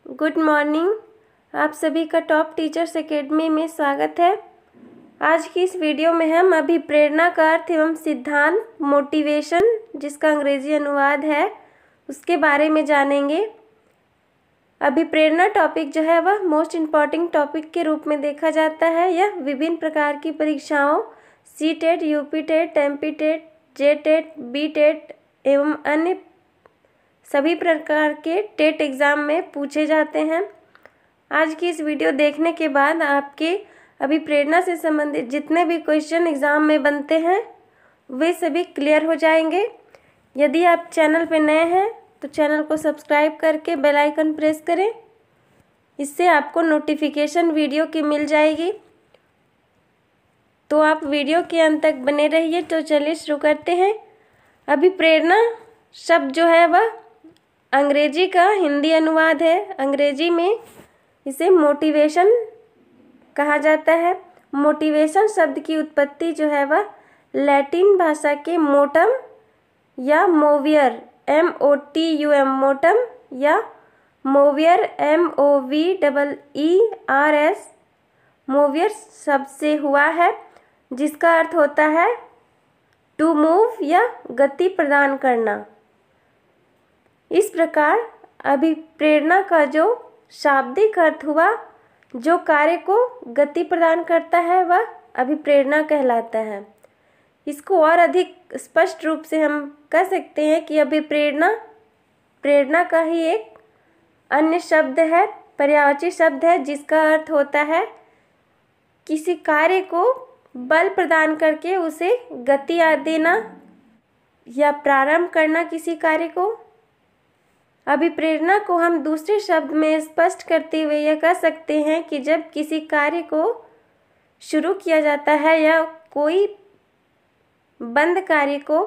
Good morning. आप सभी का टॉप टीचर्स एकेडमी में स्वागत है। आज की इस वीडियो में हम अभिप्रेरणा का अर्थ एवं सिद्धांत मोटिवेशन, जिसका अंग्रेजी अनुवाद है, उसके बारे में जानेंगे। अभिप्रेरणा टॉपिक जो है वह मोस्ट इम्पॉर्टेंट टॉपिक के रूप में देखा जाता है। यह विभिन्न प्रकार की परीक्षाओं C TET, UP TET, MP TET, J TET, B TET एवं अन्य सभी प्रकार के टेट एग्ज़ाम में पूछे जाते हैं। आज की इस वीडियो देखने के बाद आपके अभिप्रेरणा से संबंधित जितने भी क्वेश्चन एग्ज़ाम में बनते हैं वे सभी क्लियर हो जाएंगे। यदि आप चैनल पर नए हैं तो चैनल को सब्सक्राइब करके बेल आइकन प्रेस करें, इससे आपको नोटिफिकेशन वीडियो की मिल जाएगी। तो आप वीडियो के अंत तक बने रहिए। तो चलिए शुरू करते हैं। अभिप्रेरणा शब्द जो है वह अंग्रेजी का हिंदी अनुवाद है। अंग्रेजी में इसे मोटिवेशन कहा जाता है। मोटिवेशन शब्द की उत्पत्ति जो है वह लैटिन भाषा के मोटम या मोवियर MOTUM मोटम या मोवियर MOVEERS मोवियर शब्द से हुआ है, जिसका अर्थ होता है टू मूव या गति प्रदान करना। इस प्रकार अभिप्रेरणा का जो शाब्दिक अर्थ हुआ, जो कार्य को गति प्रदान करता है, वह अभिप्रेरणा कहलाता है। इसको और अधिक स्पष्ट रूप से हम कह सकते हैं कि अभिप्रेरणा प्रेरणा का ही एक अन्य शब्द है, पर्यायवाची शब्द है, जिसका अर्थ होता है किसी कार्य को बल प्रदान करके उसे गति देना या प्रारंभ करना किसी कार्य को। अभिप्रेरणा को हम दूसरे शब्द में स्पष्ट करते हुए यह कह सकते हैं कि जब किसी कार्य को शुरू किया जाता है या कोई बंद कार्य को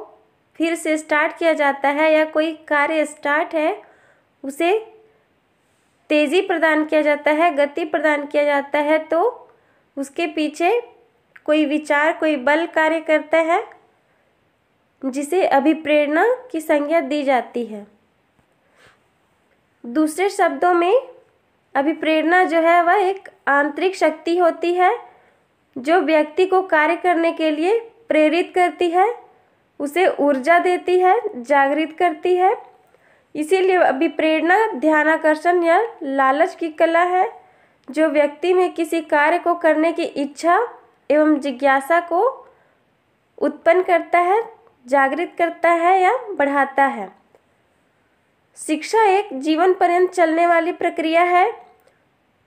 फिर से स्टार्ट किया जाता है या कोई कार्य स्टार्ट है उसे तेज़ी प्रदान किया जाता है, गति प्रदान किया जाता है, तो उसके पीछे कोई विचार, कोई बल कार्य करता है, जिसे अभिप्रेरणा की संज्ञा दी जाती है। दूसरे शब्दों में अभिप्रेरणा जो है वह एक आंतरिक शक्ति होती है जो व्यक्ति को कार्य करने के लिए प्रेरित करती है, उसे ऊर्जा देती है, जागृत करती है। इसीलिए अभिप्रेरणा ध्यानाकर्षण या लालच की कला है जो व्यक्ति में किसी कार्य को करने की इच्छा एवं जिज्ञासा को उत्पन्न करता है, जागृत करता है या बढ़ाता है। शिक्षा एक जीवन पर्यंत चलने वाली प्रक्रिया है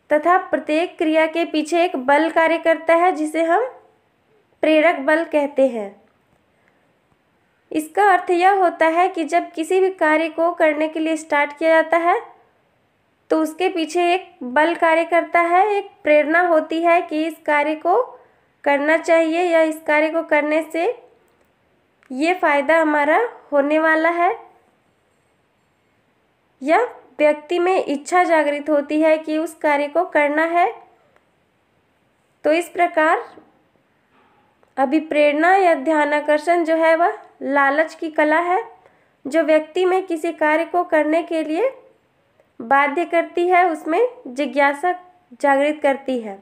तथा प्रत्येक क्रिया के पीछे एक बल कार्य करता है, जिसे हम प्रेरक बल कहते हैं। इसका अर्थ यह होता है कि जब किसी भी कार्य को करने के लिए स्टार्ट किया जाता है तो उसके पीछे एक बल कार्य करता है, एक प्रेरणा होती है कि इस कार्य को करना चाहिए या इस कार्य को करने से ये फ़ायदा हमारा होने वाला है, या व्यक्ति में इच्छा जागृत होती है कि उस कार्य को करना है। तो इस प्रकार अभिप्रेरणा या ध्यानाकर्षण जो है वह लालच की कला है जो व्यक्ति में किसी कार्य को करने के लिए बाध्य करती है, उसमें जिज्ञासा जागृत करती है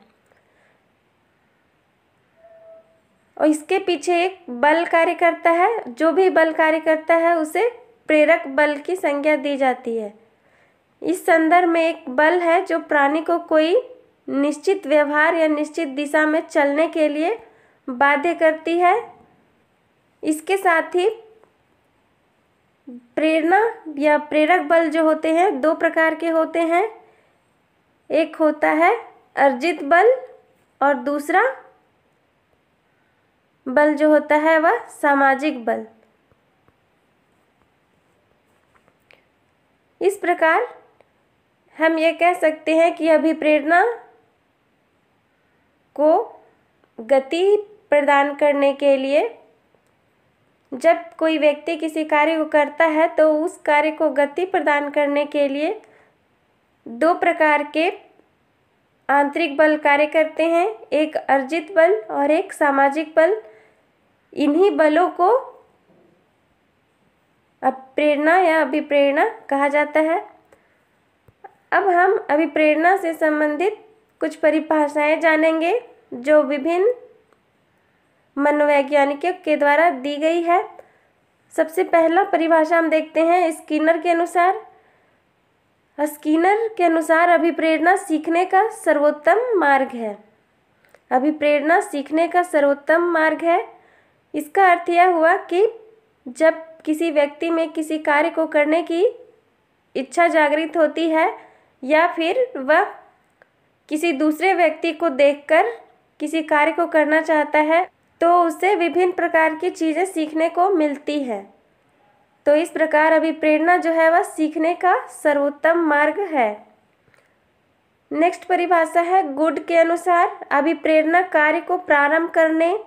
और इसके पीछे एक बल कार्य करता है। जो भी बल कार्य करता है उसे प्रेरक बल की संज्ञा दी जाती है। इस संदर्भ में एक बल है जो प्राणी को कोई निश्चित व्यवहार या निश्चित दिशा में चलने के लिए बाध्य करती है। इसके साथ ही प्रेरणा या प्रेरक बल जो होते हैं दो प्रकार के होते हैं। एक होता है अर्जित बल और दूसरा बल जो होता है वह सामाजिक बल। इस प्रकार हम ये कह सकते हैं कि अभिप्रेरणा को गति प्रदान करने के लिए जब कोई व्यक्ति किसी कार्य को करता है तो उस कार्य को गति प्रदान करने के लिए दो प्रकार के आंतरिक बल कार्य करते हैं, एक अर्जित बल और एक सामाजिक बल। इन्हीं बलों को प्रेरणा या अभिप्रेरणा कहा जाता है। अब हम अभिप्रेरणा से संबंधित कुछ परिभाषाएं जानेंगे जो विभिन्न मनोवैज्ञानिकों के द्वारा दी गई है। सबसे पहला परिभाषा हम देखते हैं स्किनर के अनुसार। स्किनर के अनुसार अभिप्रेरणा सीखने का सर्वोत्तम मार्ग है। अभिप्रेरणा सीखने का सर्वोत्तम मार्ग है। इसका अर्थ यह हुआ कि जब किसी व्यक्ति में किसी कार्य को करने की इच्छा जागृत होती है या फिर वह किसी दूसरे व्यक्ति को देखकर किसी कार्य को करना चाहता है तो उसे विभिन्न प्रकार की चीज़ें सीखने को मिलती है। तो इस प्रकार अभिप्रेरणा जो है वह सीखने का सर्वोत्तम मार्ग है। नेक्स्ट परिभाषा है गुड के अनुसार अभिप्रेरणा कार्य को प्रारंभ करने,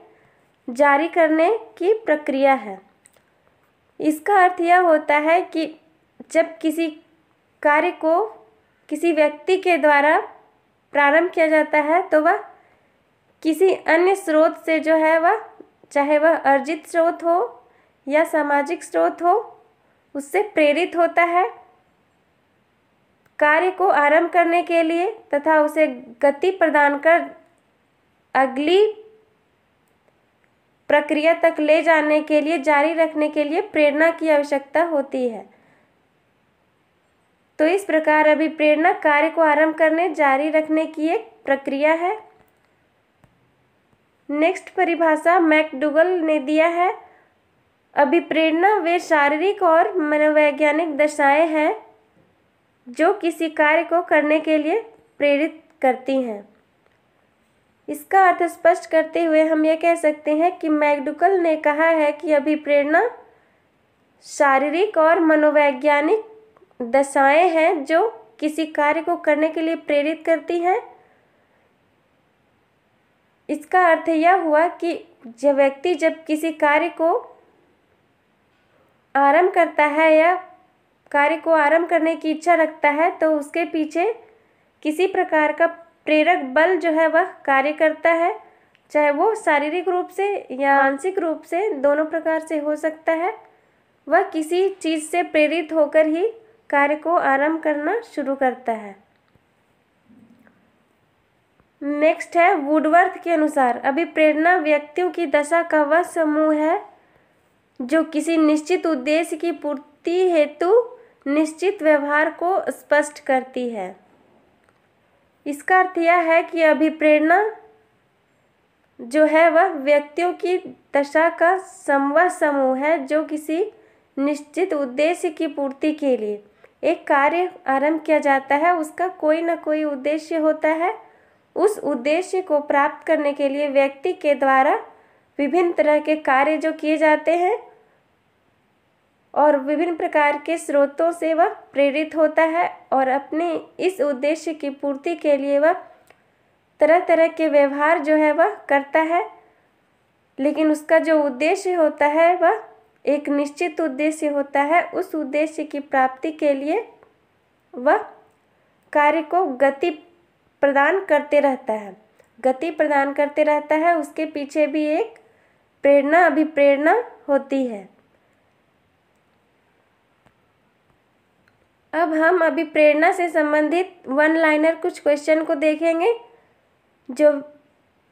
जारी करने की प्रक्रिया है। इसका अर्थ यह होता है कि जब किसी कार्य को किसी व्यक्ति के द्वारा प्रारंभ किया जाता है तो वह किसी अन्य स्रोत से जो है वह, चाहे वह अर्जित स्रोत हो या सामाजिक स्रोत हो, उससे प्रेरित होता है कार्य को आरंभ करने के लिए तथा उसे गति प्रदान कर अगली प्रक्रिया तक ले जाने के लिए, जारी रखने के लिए प्रेरणा की आवश्यकता होती है। तो इस प्रकार अभिप्रेरणा कार्य को आरंभ करने, जारी रखने की एक प्रक्रिया है। नेक्स्ट परिभाषा मैकडूगल ने दिया है। अभिप्रेरणा वे शारीरिक और मनोवैज्ञानिक दशाएं हैं जो किसी कार्य को करने के लिए प्रेरित करती हैं। इसका अर्थ स्पष्ट करते हुए हम यह कह सकते हैं कि मैकडूगल ने कहा है कि अभिप्रेरणा शारीरिक और मनोवैज्ञानिक दशाएं हैं जो किसी कार्य को करने के लिए प्रेरित करती हैं। इसका अर्थ यह हुआ कि जब व्यक्ति जब किसी कार्य को आरंभ करता है या कार्य को आरंभ करने की इच्छा रखता है तो उसके पीछे किसी प्रकार का प्रेरक बल जो है वह कार्य करता है, चाहे वो शारीरिक रूप से या मानसिक रूप से, दोनों प्रकार से हो सकता है। वह किसी चीज़ से प्रेरित होकर ही कार्य को आरंभ करना शुरू करता है। नेक्स्ट है वुडवर्थ के अनुसार अभिप्रेरणा व्यक्तियों की दशा का वह समूह है जो किसी निश्चित उद्देश्य की पूर्ति हेतु निश्चित व्यवहार को स्पष्ट करती है। इसका अर्थ यह है कि अभिप्रेरणा जो है वह व्यक्तियों की दशा का वह समूह है जो किसी निश्चित उद्देश्य की पूर्ति के लिए एक कार्य आरंभ किया जाता है। उसका कोई ना कोई उद्देश्य होता है। उस उद्देश्य को प्राप्त करने के लिए व्यक्ति के द्वारा विभिन्न तरह के कार्य जो किए जाते हैं और विभिन्न प्रकार के स्रोतों से वह प्रेरित होता है और अपने इस उद्देश्य की पूर्ति के लिए वह तरह तरह के व्यवहार जो है वह करता है। लेकिन उसका जो उद्देश्य होता है वह एक निश्चित उद्देश्य होता है। उस उद्देश्य की प्राप्ति के लिए वह कार्य को गति प्रदान करते रहता है, गति प्रदान करते रहता है। उसके पीछे भी एक प्रेरणा, अभिप्रेरणा होती है। अब हम अभिप्रेरणा से संबंधित वन लाइनर कुछ क्वेश्चन को देखेंगे जो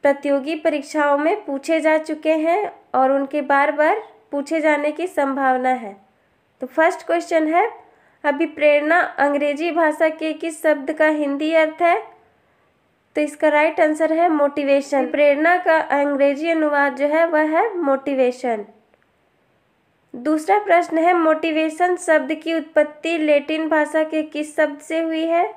प्रतियोगी परीक्षाओं में पूछे जा चुके हैं और उनके बार बार पूछे जाने की संभावना है। तो फर्स्ट क्वेश्चन है अभिप्रेरणा अंग्रेजी भाषा के किस शब्द का हिंदी अर्थ है? तो इसका राइट आंसर है मोटिवेशन। प्रेरणा का अंग्रेजी अनुवाद जो है वह है मोटिवेशन। दूसरा प्रश्न है मोटिवेशन शब्द की उत्पत्ति लैटिन भाषा के किस शब्द से हुई है?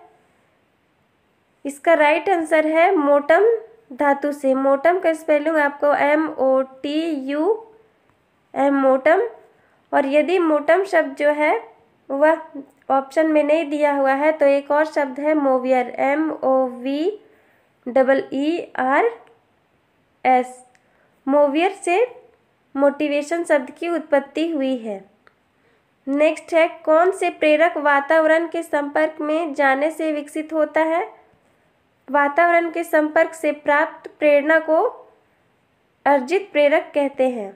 इसका राइट आंसर है मोटम धातु से। मोटम का स्पेलिंग आपको MOTUM, मोटम। और यदि मोटम शब्द जो है वह ऑप्शन में नहीं दिया हुआ है तो एक और शब्द है मोवियर, MOVERS। मोवियर से मोटिवेशन शब्द की उत्पत्ति हुई है। नेक्स्ट है कौन से प्रेरक वातावरण के संपर्क में जाने से विकसित होता है? वातावरण के संपर्क से प्राप्त प्रेरणा को अर्जित प्रेरक कहते हैं।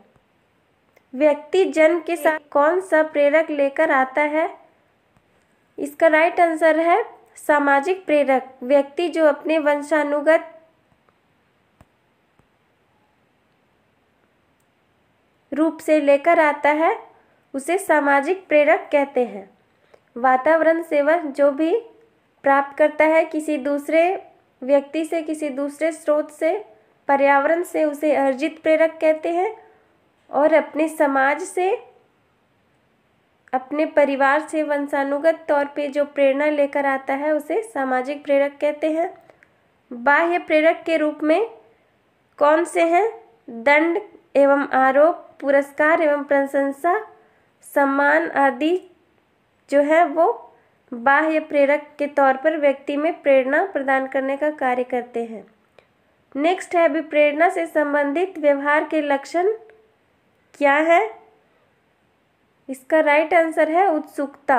व्यक्ति जन्म के साथ कौन सा प्रेरक लेकर आता है? इसका राइट आंसर है सामाजिक प्रेरक, व्यक्ति जो अपने वंशानुगत रूप से लेकर आता है उसे सामाजिक प्रेरक कहते हैं। वातावरण से वह जो भी प्राप्त करता है किसी दूसरे व्यक्ति से, किसी दूसरे स्रोत से, पर्यावरण से, उसे अर्जित प्रेरक कहते हैं। और अपने समाज से, अपने परिवार से वंशानुगत तौर पे जो प्रेरणा लेकर आता है उसे सामाजिक प्रेरक कहते हैं। बाह्य प्रेरक के रूप में कौन से हैं? दंड एवं आरोप, पुरस्कार एवं प्रशंसा, सम्मान आदि जो है वो बाह्य प्रेरक के तौर पर व्यक्ति में प्रेरणा प्रदान करने का कार्य करते हैं। नेक्स्ट है अभिप्रेरणा से संबंधित व्यवहार के लक्षण क्या है? इसका राइट आंसर है उत्सुकता।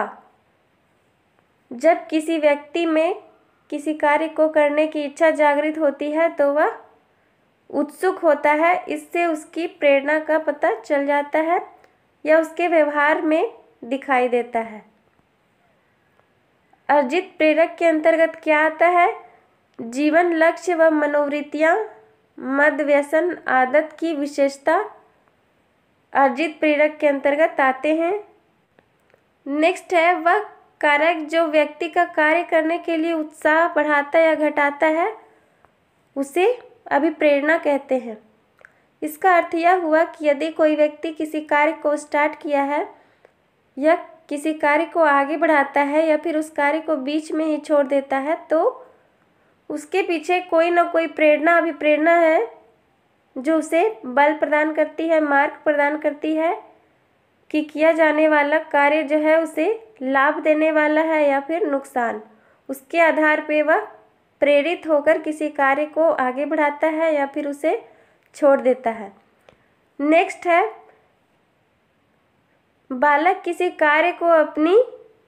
जब किसी व्यक्ति में किसी कार्य को करने की इच्छा जागृत होती है तो वह उत्सुक होता है, इससे उसकी प्रेरणा का पता चल जाता है या उसके व्यवहार में दिखाई देता है। अर्जित प्रेरक के अंतर्गत क्या आता है? जीवन लक्ष्य व मनोवृत्तियाँ, मद व्यसन आदत की विशेषता अर्जित प्रेरक के अंतर्गत आते हैं। नेक्स्ट है वह कारक जो व्यक्ति का कार्य करने के लिए उत्साह बढ़ाता या घटाता है उसे अभिप्रेरणा कहते हैं। इसका अर्थ यह हुआ कि यदि कोई व्यक्ति किसी कार्य को स्टार्ट किया है या किसी कार्य को आगे बढ़ाता है या फिर उस कार्य को बीच में ही छोड़ देता है तो उसके पीछे कोई ना कोई प्रेरणा, अभिप्रेरणा है जो उसे बल प्रदान करती है, मार्ग प्रदान करती है कि किया जाने वाला कार्य जो है उसे लाभ देने वाला है या फिर नुकसान। उसके आधार पे वह प्रेरित होकर किसी कार्य को आगे बढ़ाता है या फिर उसे छोड़ देता है। नेक्स्ट है बालक किसी कार्य को अपनी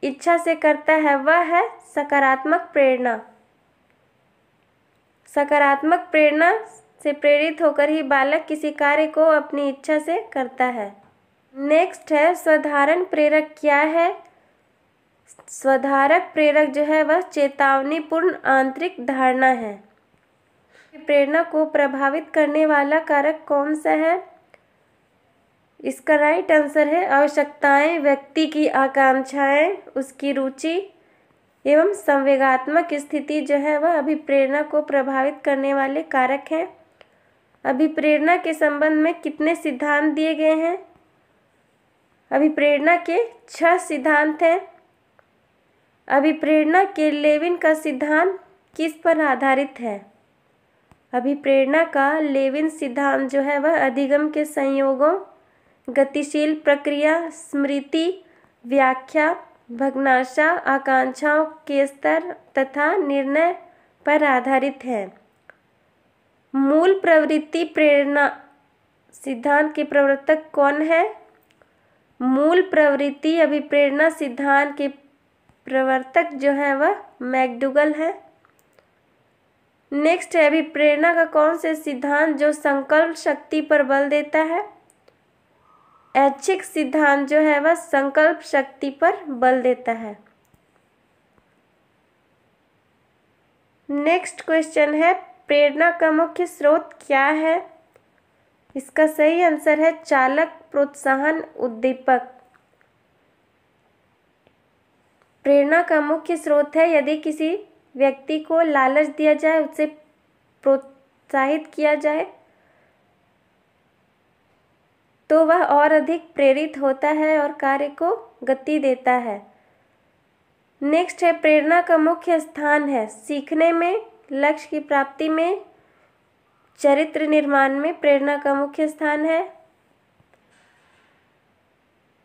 इच्छा से करता है, वह है सकारात्मक प्रेरणा। सकारात्मक प्रेरणा से प्रेरित होकर ही बालक किसी कार्य को अपनी इच्छा से करता है। नेक्स्ट है स्वधारण प्रेरक क्या है? स्वधारक प्रेरक जो है वह चेतावनीपूर्ण आंतरिक धारणा है। प्रेरणा को प्रभावित करने वाला कारक कौन सा है? इसका राइट आंसर है आवश्यकताएं, व्यक्ति की आकांक्षाएं, उसकी रुचि एवं संवेगात्मक स्थिति जो है वह अभिप्रेरणा को प्रभावित करने वाले कारक हैं। अभिप्रेरणा के संबंध में कितने सिद्धांत दिए गए हैं? अभिप्रेरणा के 6 सिद्धांत हैं। अभिप्रेरणा के लेविन का सिद्धांत किस पर आधारित है? अभिप्रेरणा का लेविन सिद्धांत जो है वह अधिगम के संयोगों, गतिशील प्रक्रिया, स्मृति, व्याख्या, भग्नाशा, आकांक्षाओं के स्तर तथा निर्णय पर आधारित है। मूल प्रवृत्ति प्रेरणा सिद्धांत के प्रवर्तक कौन है? मूल प्रवृत्ति अभिप्रेरणा सिद्धांत के प्रवर्तक जो है वह मैकडूगल है। नेक्स्ट है अभिप्रेरणा का कौन से सिद्धांत जो संकल्प शक्ति पर बल देता है? ऐच्छिक सिद्धांत जो है वह संकल्प शक्ति पर बल देता है। नेक्स्ट क्वेश्चन है प्रेरणा का मुख्य स्रोत क्या है? इसका सही आंसर है चालक, प्रोत्साहन, उद्दीपक। प्रेरणा का मुख्य स्रोत है यदि किसी व्यक्ति को लालच दिया जाए, उसे प्रोत्साहित किया जाए तो वह और अधिक प्रेरित होता है और कार्य को गति देता है। नेक्स्ट है प्रेरणा का मुख्य स्थान है सीखने में, लक्ष्य की प्राप्ति में, चरित्र निर्माण में प्रेरणा का मुख्य स्थान है।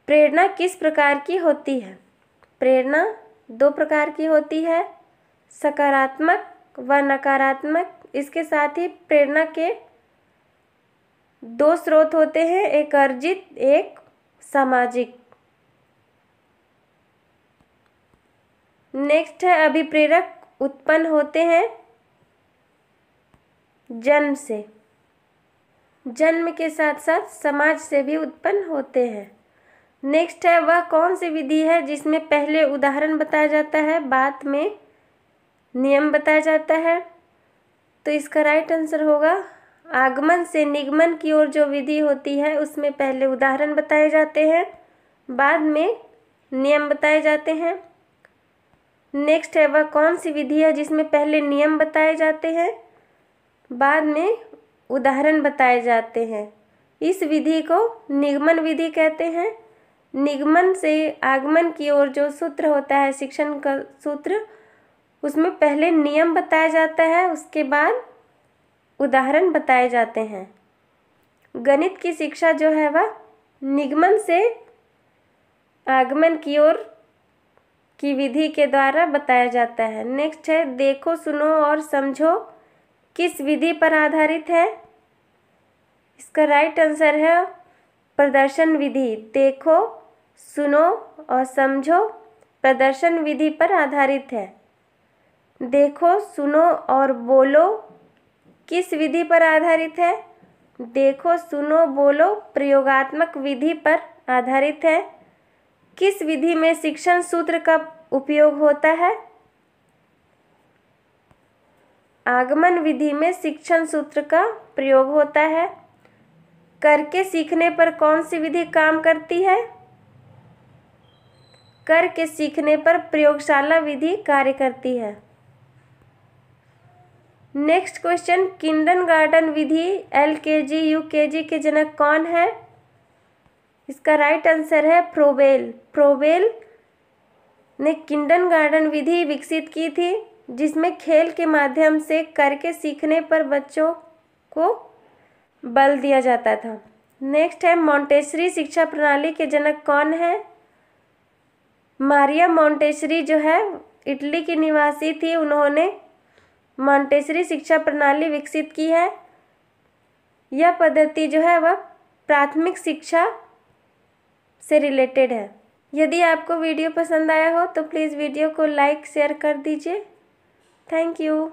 प्रेरणा किस प्रकार की होती है? प्रेरणा 2 प्रकार की होती है, सकारात्मक व नकारात्मक। इसके साथ ही प्रेरणा के 2 स्रोत होते हैं, एक अर्जित, एक सामाजिक। नेक्स्ट है अभिप्रेरक उत्पन्न होते हैं जन्म से, जन्म के साथ साथ समाज से भी उत्पन्न होते हैं। नेक्स्ट है वह कौन सी विधि है जिसमें पहले उदाहरण बताया जाता है, बाद में नियम बताया जाता है। तो इसका राइट आंसर होगा आगमन से निगमन की ओर जो विधि होती है उसमें पहले उदाहरण बताए जाते हैं, बाद में नियम बताए जाते हैं। नेक्स्ट है वह कौन सी विधि है जिसमें पहले नियम बताए जाते हैं, बाद में उदाहरण बताए जाते हैं। इस विधि को निगमन विधि कहते हैं। निगमन से आगमन की ओर जो सूत्र होता है, शिक्षण का सूत्र, उसमें पहले नियम बताया जाता है, उसके बाद उदाहरण बताए जाते हैं। गणित की शिक्षा जो है वह निगमन से आगमन की ओर की विधि के द्वारा बताया जाता है। नेक्स्ट है देखो सुनो और समझो किस विधि पर आधारित है। इसका राइट आंसर है प्रदर्शन विधि। देखो सुनो और समझो प्रदर्शन विधि पर आधारित है। देखो सुनो और बोलो किस विधि पर आधारित है। देखो सुनो बोलो प्रयोगात्मक विधि पर आधारित है। किस विधि में शिक्षण सूत्र का उपयोग होता है। आगमन विधि में शिक्षण सूत्र का प्रयोग होता है। करके सीखने पर कौन सी विधि काम करती है। करके सीखने पर प्रयोगशाला विधि कार्य करती है। नेक्स्ट क्वेश्चन किंडरगार्टन विधि LKG UKG के जनक कौन है। इसका राइट आंसर है फ्रोबेल। फ्रोबेल ने किंडरगार्टन विधि विकसित की थी जिसमें खेल के माध्यम से करके सीखने पर बच्चों को बल दिया जाता था। नेक्स्ट है मोंटेसरी शिक्षा प्रणाली के जनक कौन है। मारिया मोंटेसरी जो है इटली की निवासी थी, उन्होंने मोंटेसरी शिक्षा प्रणाली विकसित की है। यह पद्धति जो है वह प्राथमिक शिक्षा से रिलेटेड है। यदि आपको वीडियो पसंद आया हो तो प्लीज़ वीडियो को लाइक शेयर कर दीजिए। Thank you.